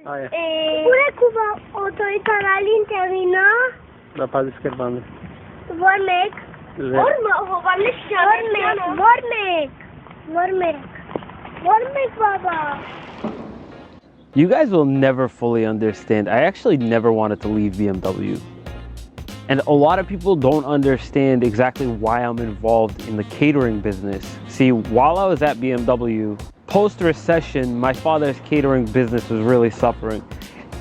Ah, é. Pure cuva autoritățile intervină. Da, pas descrevând. Vormec. Vormec, baba. You guys will never fully understand. I actually never wanted to leave BMW. And a lot of people don't understand exactly why I'm involved in the catering business. See, while I was at BMW, post-recession, my father's catering business was really suffering.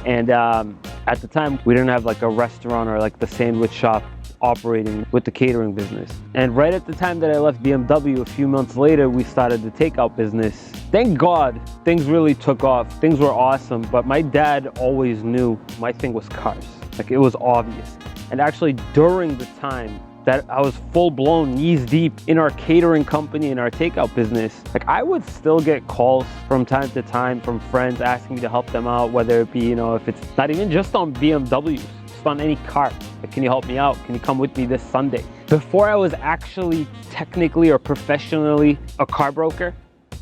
And at the time, we didn't have like a restaurant or like the sandwich shop operating with the catering business. And right at the time that I left BMW, a few months later, we started the takeout business. Thank God, things really took off. Things were awesome, but my dad always knew my thing was cars. Like, it was obvious. And actually, during the time that I was full-blown knees deep in our catering company and our takeout business, like, I would still get calls from time to time from friends asking me to help them out, whether it be, you know, if it's not even just on BMWs, just on any car. Like, can you help me out? Can you come with me this Sunday? Before I was actually technically or professionally a car broker,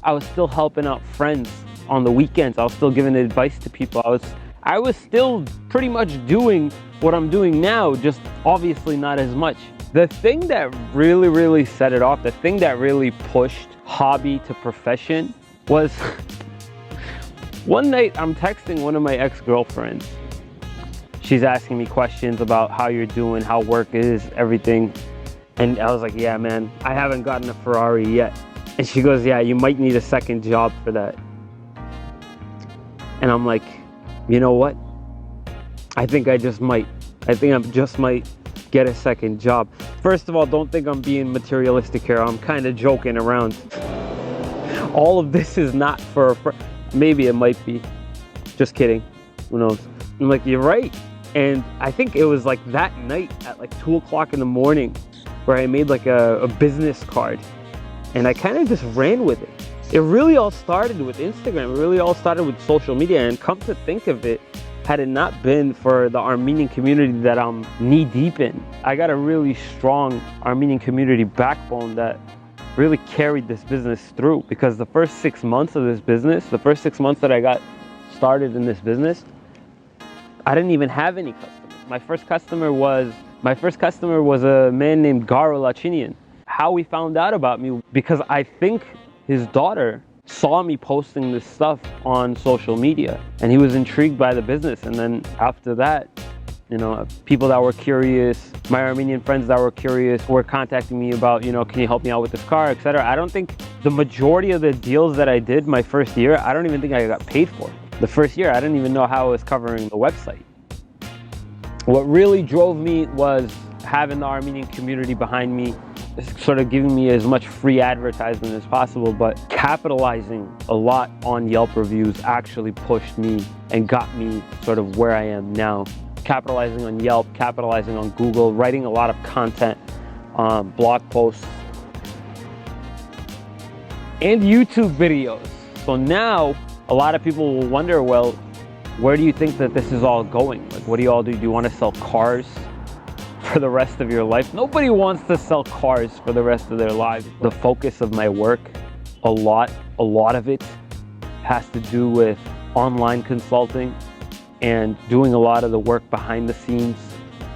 I was still helping out friends on the weekends. I was still giving advice to people. I was still pretty much doing what I'm doing now, just obviously not as much. The thing that really set it off, the thing that really pushed hobby to profession was one night I'm texting one of my ex-girlfriends. She's asking me questions about how you're doing, how work is, everything. And I was like, yeah, man, I haven't gotten a Ferrari yet. And she goes, yeah, you might need a second job for that. And I'm like, you know what? I think I just might get a second job. First of all, don't think I'm being materialistic here. I'm kind of joking around. All of this is not for maybe it might be. Just kidding. Who knows? I'm like, you're right. And I think it was like that night at like 2 o'clock in the morning where I made like a business card. And I kind of just ran with it. It really all started with Instagram. It really all started with social media. And come to think of it, had it not been for the Armenian community that I'm knee deep in, I got a really strong Armenian community backbone that really carried this business through. Because the first 6 months of this business, the first 6 months that I got started in this business, I didn't even have any customers. My first customer was a man named Garo Lachinian. How he found out about me, because I think his daughter saw me posting this stuff on social media and he was intrigued by the business. And then after that, you know, people that were curious, my Armenian friends that were curious were contacting me about, you know, can you help me out with this car, etc. I don't think the majority of the deals that I did my first year, I don't even think I got paid for. The first year, I didn't even know how I was covering the website. What really drove me was having the Armenian community behind me, sort of giving me as much free advertisement as possible, but capitalizing a lot on Yelp reviews actually pushed me and got me sort of where I am now. Capitalizing on Yelp, capitalizing on Google, writing a lot of content, blog posts, and YouTube videos. So now a lot of people will wonder, well, where do you think that this is all going? Like, what do you all do? Do you want to sell cars for the rest of your life? Nobody wants to sell cars for the rest of their lives. The focus of my work, a lot of it has to do with online consulting and doing a lot of the work behind the scenes,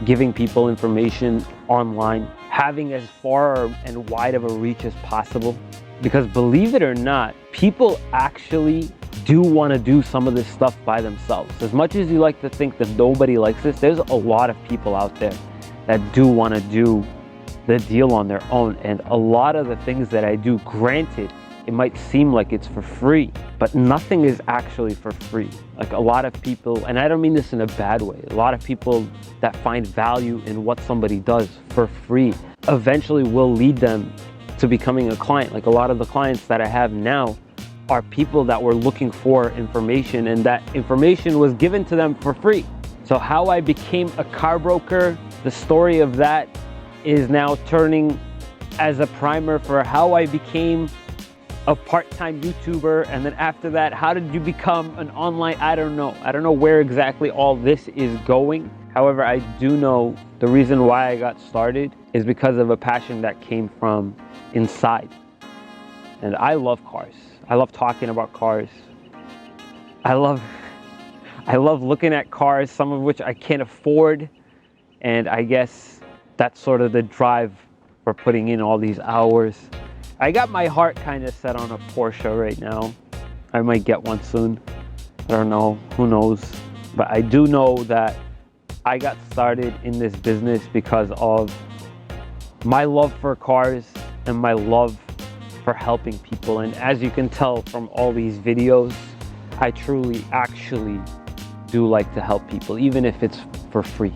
giving people information online, having as far and wide of a reach as possible. Because believe it or not, people actually do want to do some of this stuff by themselves. As much as you like to think that nobody likes this, there's a lot of people out there that do want to do the deal on their own. And a lot of the things that I do, granted, it might seem like it's for free, but nothing is actually for free. Like, a lot of people, and I don't mean this in a bad way, a lot of people that find value in what somebody does for free eventually will lead them to becoming a client. Like, a lot of the clients that I have now are people that were looking for information, and that information was given to them for free. So how I became a car broker, the story of that is now turning as a primer for how I became a part-time YouTuber. And then after that, how did you become an online, I don't know where exactly all this is going. However, I do know the reason why I got started is because of a passion that came from inside. And I love cars. I love talking about cars. I love I love looking at cars, some of which I can't afford. And I guess that's sort of the drive for putting in all these hours. I got my heart kind of set on a Porsche right now. I might get one soon. I don't know, who knows? But I do know that I got started in this business because of my love for cars and my love for helping people. And as you can tell from all these videos, I truly actually do like to help people, even if it's for free.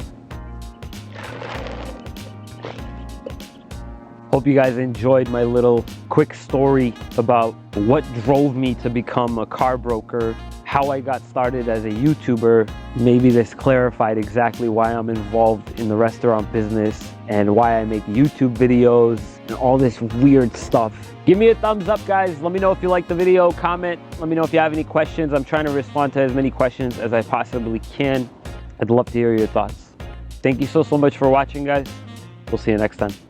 Hope you guys enjoyed my little quick story about what drove me to become a car broker, how I got started as a YouTuber. Maybe this clarified exactly why I'm involved in the restaurant business and why I make YouTube videos and all this weird stuff. Give me a thumbs up, guys. Let me know if you liked the video. Comment. Let me know if you have any questions. I'm trying to respond to as many questions as I possibly can. I'd love to hear your thoughts. Thank you so much for watching, guys. We'll see you next time.